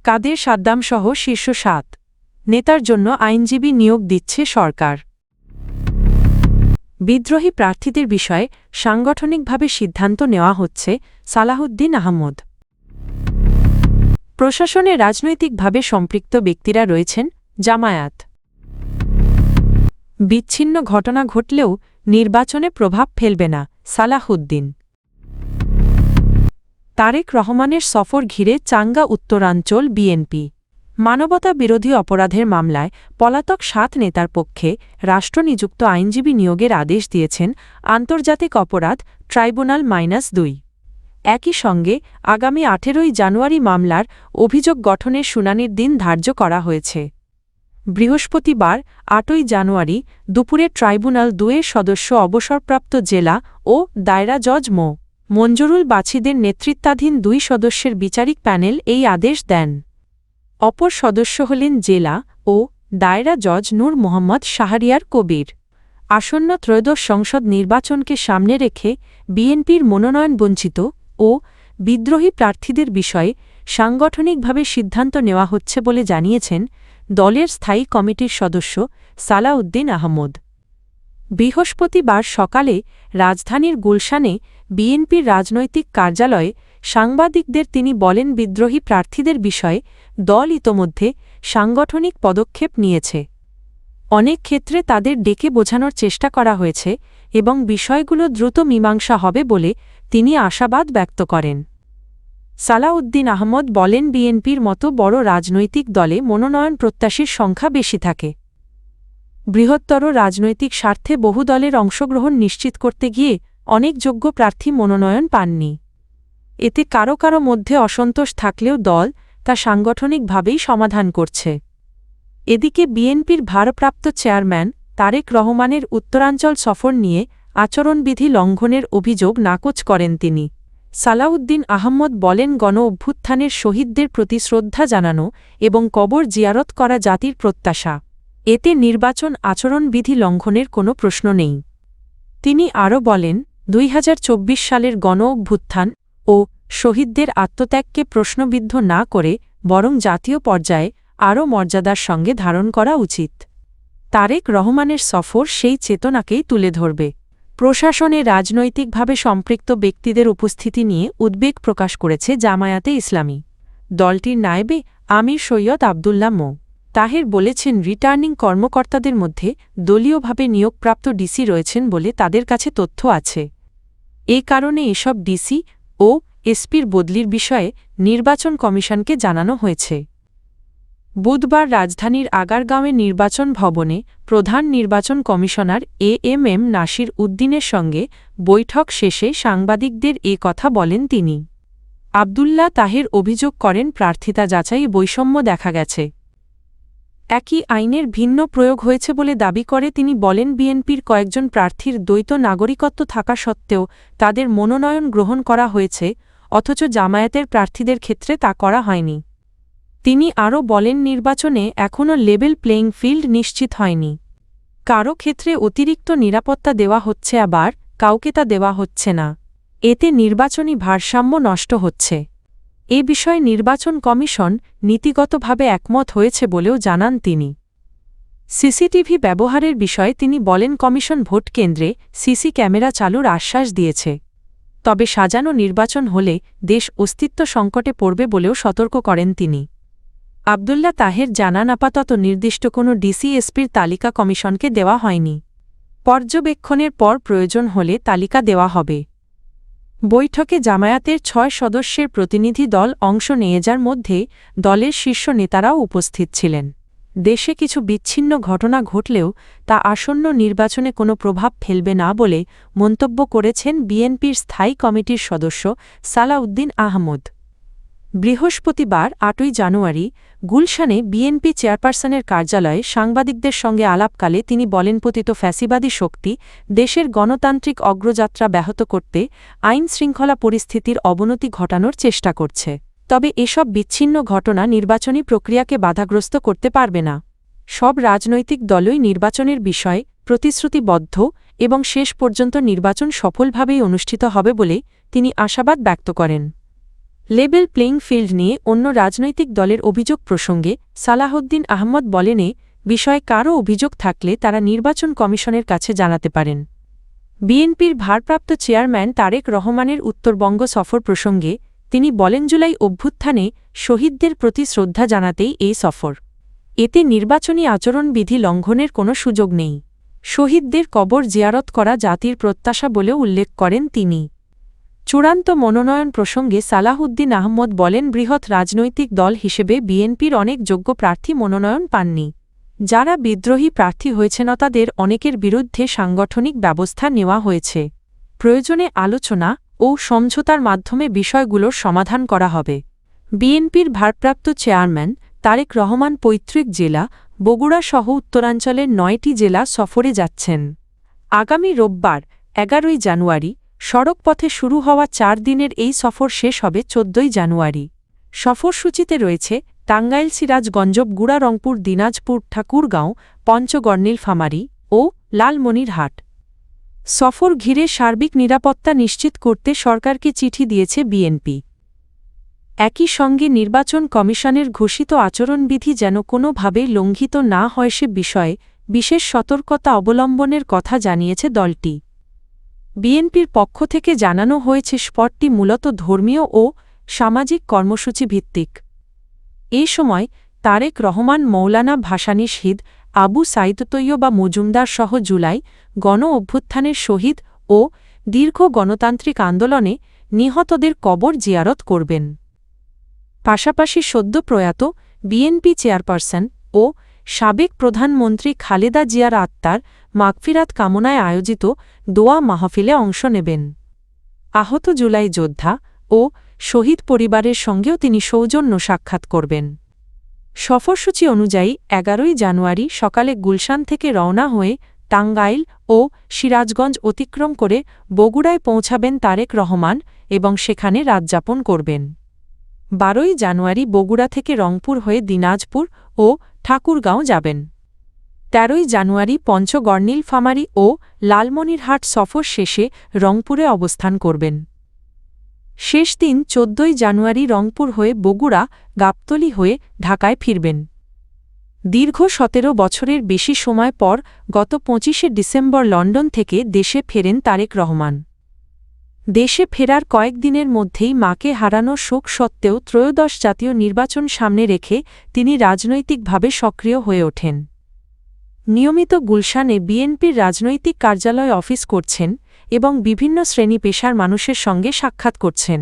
কাদের সাদ্দামসহ শীর্ষ ৭ নেতার জন্য আইনজীবী নিয়োগ দিচ্ছে সরকার। বিদ্রোহী প্রার্থীদের বিষয়ে সাংগঠনিকভাবে সিদ্ধান্ত নেওয়া হচ্ছে সালাহউদ্দিন আহমদ। প্রশাসনে রাজনৈতিকভাবে সম্পৃক্ত ব্যক্তিরা রয়েছেন জামায়াত। বিচ্ছিন্ন ঘটনা ঘটলেও নির্বাচনে প্রভাব ফেলবে না সালাহউদ্দিন। তারেক রহমানের সফর ঘিরে চাঙ্গা উত্তরাঞ্চল বিএনপি। মানবতা বিরোধী অপরাধের মামলায় পলাতক ৭ নেতার পক্ষে রাষ্ট্রনিযুক্ত আইনজীবী নিয়োগের আদেশ দিয়েছেন আন্তর্জাতিক অপরাধ ট্রাইব্যুনাল -২। একই সঙ্গে আগামী ১৮ই জানুয়ারি মামলার অভিযোগ গঠনের শুনানির দিন ধার্য করা হয়েছে। বৃহস্পতিবার ৮ই জানুয়ারি দুপুরে ট্রাইব্যুনাল ২-এর সদস্য অবসরপ্রাপ্ত জেলা ও দায়রা জজ মো. মঞ্জুরুল বাছিদের নেতৃত্বাধীন ২ সদস্যের বিচারিক প্যানেল এই আদেশ দেন। অপর সদস্য হলেন জেলা ও দায়রা জজ নূর মোহাম্মদ শাহরিয়ার কবির। আসন্ন ত্রয়োদশ সংসদ নির্বাচনকে সামনে রেখে বিএনপির মনোনয়নবঞ্চিত ও বিদ্রোহী প্রার্থীদের বিষয়ে সাংগঠনিকভাবে সিদ্ধান্ত নেওয়া হচ্ছে বলে জানিয়েছেন দলের স্থায়ী কমিটির সদস্য সালাহউদ্দিন আহমদ। বৃহস্পতিবার সকালে রাজধানীর গুলশানে বিএনপির রাজনৈতিক কার্যালয়ে সাংবাদিকদের তিনি বলেন, বিদ্রোহী প্রার্থীদের বিষয়ে দল ইতোমধ্যে সাংগঠনিক পদক্ষেপ নিয়েছে। অনেক ক্ষেত্রে তাদের ডেকে বোঝানোর চেষ্টা করা হয়েছে এবং বিষয়গুলো দ্রুত মীমাংসা হবে বলে তিনি আশাবাদ ব্যক্ত করেন। সালাহউদ্দিন আহমদ বলেন, বিএনপির মতো বড় রাজনৈতিক দলে মনোনয়ন প্রত্যাশীর সংখ্যা বেশি থাকে। বৃহত্তর রাজনৈতিক স্বার্থে বহু দলের অংশগ্রহণ নিশ্চিত করতে গিয়ে অনেক যোগ্য প্রার্থী মনোনয়ন পাননি। এতে কারো কারো মধ্যে অসন্তোষ থাকলেও দল তা সাংগঠনিকভাবেই সমাধান করছে। এদিকে বিএনপির ভারপ্রাপ্ত চেয়ারম্যান তারেক রহমানের উত্তরাঞ্চল সফর নিয়ে আচরণবিধি লঙ্ঘনের অভিযোগ নাকচ করেন তিনি। সালাহউদ্দিন আহমদ বলেন, গণ অভ্যুত্থানের শহীদদের প্রতি শ্রদ্ধা জানানো এবং কবর জিয়ারত করা জাতির প্রত্যাশা। এতে নির্বাচন আচরণবিধি লঙ্ঘনের কোনো প্রশ্ন নেই। তিনি আরও বলেন, ২০২৪ সালের গণ অভ্যুত্থান ও শহীদদের আত্মত্যাগকে প্রশ্নবিদ্ধ না করে বরং জাতীয় পর্যায়ে আরও মর্যাদার সঙ্গে ধারণ করা উচিত। তারেক রহমানের সফর সেই চেতনাকেই তুলে ধরবে। প্রশাসনে রাজনৈতিকভাবে সম্পৃক্ত ব্যক্তিদের উপস্থিতি নিয়ে উদ্বেগ প্রকাশ করেছে জামায়াতে ইসলামী। দলটির নায়েবে আমির সৈয়দ আবদুল্লাহ মো. তাহের বলেছেন, রিটার্নিং কর্মকর্তাদের মধ্যে দলীয়ভাবে নিয়োগপ্রাপ্ত ডিসি রয়েছেন বলে তাদের কাছে তথ্য আছে। এ কারণে এসব ডিসি ও এসপির বদলির বিষয়ে নির্বাচন কমিশনকে জানানো হয়েছে। বুধবার রাজধানীর আগারগাঁওয়ে নির্বাচন ভবনে প্রধান নির্বাচন কমিশনার এএমএম নাসির উদ্দিনের সঙ্গে বৈঠক শেষে সাংবাদিকদের এ কথা বলেন তিনি। আবদুল্লাহ তাহের অভিযোগ করেন, প্রার্থিতা যাচাই বৈষম্য দেখা গেছে। একই আইনের ভিন্ন প্রয়োগ হয়েছে বলে দাবি করে তিনি বলেন, বিএনপির কয়েকজন প্রার্থীর দ্বৈত নাগরিকত্ব থাকা সত্ত্বেও তাদের মনোনয়ন গ্রহণ করা হয়েছে, অথচ জামায়াতের প্রার্থীদের ক্ষেত্রে তা করা হয়নি। তিনি আরও বলেন, নির্বাচনে এখনও লেভেল প্লেয়িং ফিল্ড নিশ্চিত হয়নি। কারও ক্ষেত্রে অতিরিক্ত নিরাপত্তা দেওয়া হচ্ছে, আবার কাউকে তা দেওয়া হচ্ছে না। এতে নির্বাচনী ভারসাম্য নষ্ট হচ্ছে। এ বিষয়ে নির্বাচন কমিশন নীতিগতভাবে একমত হয়েছে বলেও জানান তিনি। সিসিটিভি ব্যবহারের বিষয়ে তিনি বলেন, কমিশন ভোট কেন্দ্রে সিসি ক্যামেরা চালুর আশ্বাস দিয়েছে। তবে সাজানো নির্বাচন হলে দেশ অস্তিত্ব সংকটে পড়বে বলেও সতর্ক করেন তিনি। আবদুল্লাহ তাহের জানান, আপাতত নির্দিষ্ট কোনো ডিসি-এসপির তালিকা কমিশনকে দেওয়া হয়নি। পর্যবেক্ষণের পর প্রয়োজন হলে তালিকা দেওয়া হবে। বৈঠকে জামায়াতের ৬ সদস্যের প্রতিনিধি দল অংশ নিয়ে, যার মধ্যে দলের শীর্ষ নেতারাও উপস্থিত ছিলেন। দেশে কিছু বিচ্ছিন্ন ঘটনা ঘটলেও তা আসন্ন নির্বাচনে কোনো প্রভাব ফেলবে না বলে মন্তব্য করেছেন বিএনপির স্থায়ী কমিটির সদস্য সালাহউদ্দিন আহমদ। বৃহস্পতিবার ৮ই জানুয়ারি গুলশানে বিএনপি চেয়ারপারসনের কার্যালয়ে সাংবাদিকদের সঙ্গে আলাপকালে তিনি বলেন, পতিত ফ্যাসিবাদী শক্তি দেশের গণতান্ত্রিক অগ্রযাত্রা ব্যাহত করতে আইন-শৃঙ্খলা পরিস্থিতির অবনতি ঘটানোর চেষ্টা করছে। তবে এসব বিচ্ছিন্ন ঘটনা নির্বাচনী প্রক্রিয়াকে বাধাগ্রস্ত করতে পারবে না। সব রাজনৈতিক দলই নির্বাচনের বিষয়ে প্রতিশ্রুতিবদ্ধ এবং শেষ পর্যন্ত নির্বাচন সফলভাবেই অনুষ্ঠিত হবে বলে তিনি আশাবাদ ব্যক্ত করেন। লেভেল প্লেইং ফিল্ড নিয়ে অন্য রাজনৈতিক দলের অভিযোগ প্রসঙ্গে সালাহউদ্দিন আহমদ বলেন, বিষয়ে কারও অভিযোগ থাকলে তারা নির্বাচন কমিশনের কাছে জানাতে পারেন। বিএনপির ভারপ্রাপ্ত চেয়ারম্যান তারেক রহমানের উত্তরবঙ্গ সফর প্রসঙ্গে তিনি বলেন, জুলাই অভ্যুত্থানে শহীদদের প্রতি শ্রদ্ধা জানাতেই এই সফর। এতে নির্বাচনী আচরণবিধি লঙ্ঘনের কোনো সুযোগ নেই। শহীদদের কবর জিয়ারত করা জাতির প্রত্যাশা বলেও উল্লেখ করেন তিনি। চূড়ান্ত মনোনয়ন প্রসঙ্গে সালাহউদ্দিন আহমদ বলেন, বৃহৎ রাজনৈতিক দল হিসেবে বিএনপির অনেক যোগ্য প্রার্থী মনোনয়ন পাননি। যারা বিদ্রোহী প্রার্থী হয়েছেন তাদের অনেকের বিরুদ্ধে সাংগঠনিক ব্যবস্থা নেওয়া হয়েছে। প্রয়োজনে আলোচনা ও সমঝোতার মাধ্যমে বিষয়গুলোর সমাধান করা হবে। বিএনপির ভারপ্রাপ্ত চেয়ারম্যান তারেক রহমান পৈতৃক জেলা বগুড়া সহ উত্তরাঞ্চলের ৯টি জেলা সফরে যাচ্ছেন। আগামী রোববার ১১ জানুয়ারি সড়কপথে শুরু হওয়া ৪ দিনের এই সফর শেষ হবে ১৪ জানুয়ারি। সফরসূচিতে রয়েছে টাঙ্গাইল, সিরাজগঞ্জ, বগুড়া, রংপুর, দিনাজপুর, ঠাকুরগাঁও, পঞ্চগড়, নীলফামারী ও লালমনিরহাট। সফর ঘিরে সার্বিক নিরাপত্তা নিশ্চিত করতে সরকারকে চিঠি দিয়েছে বিএনপি। একই সঙ্গে নির্বাচন কমিশনের ঘোষিত আচরণবিধি যেন কোনোভাবেই লঙ্ঘিত না হয় সে বিষয়ে বিশেষ সতর্কতা অবলম্বনের কথা জানিয়েছে দলটি। বিএনপির পক্ষ থেকে জানানো হয়েছে, স্পটটি মূলত ধর্মীয় ও সামাজিক কর্মসূচি ভিত্তিক। এ সময় তারেক রহমান, মৌলানা ভাসানী শহীদ আবু সাঈদ তৈয়বা মজুমদার সহ জুলাই গণ অভ্যুত্থানের শহীদ ও দীর্ঘ গণতান্ত্রিক আন্দোলনে নিহতদের কবর জিয়ারত করবেন। পাশাপাশি সদ্য প্রয়াত বিএনপি চেয়ারপারসন ও সাবেক প্রধানমন্ত্রী খালেদা জিয়ার আত্মার মাগফিরাত কামনায় আয়োজিত দোয়া মাহফিলে অংশ নেবেন। আহত জুলাই যোদ্ধা ও শহীদ পরিবারের সঙ্গেও তিনি সৌজন্য সাক্ষাৎ করবেন। সফরসূচি অনুযায়ী ১১ জানুয়ারি সকালে গুলশান থেকে রওনা হয়ে টাঙ্গাইল ও সিরাজগঞ্জ অতিক্রম করে বগুড়ায় পৌঁছাবেন তারেক রহমান এবং সেখানে রাতযাপন করবেন। ১২ জানুয়ারি বগুড়া থেকে রংপুর হয়ে দিনাজপুর ও ঠাকুরগাঁও যাবেন। ১৩ জানুয়ারি পঞ্চগড়, নীলফামারী ও লালমনিরহাট সফর শেষে রংপুরে অবস্থান করবেন। শেষ দিন ১৪ জানুয়ারি রংপুর হয়ে বগুড়া, গাবতলী হয়ে ঢাকায় ফিরবেন। দীর্ঘ ১৭ বছরের বেশি সময় পর গত ২৫ ডিসেম্বর লন্ডন থেকে দেশে ফেরেন তারেক রহমান। দেশে ফেরার কয়েকদিনের মধ্যেই মাকে হারানোর শোক সত্ত্বেও ত্রয়োদশ জাতীয় নির্বাচন সামনে রেখে তিনি রাজনৈতিকভাবে সক্রিয় হয়ে ওঠেন। নিয়মিত গুলশানে বিএনপির রাজনৈতিক কার্যালয় অফিস করছেন এবং বিভিন্ন শ্রেণী পেশার মানুষের সঙ্গে সাক্ষাৎ করছেন।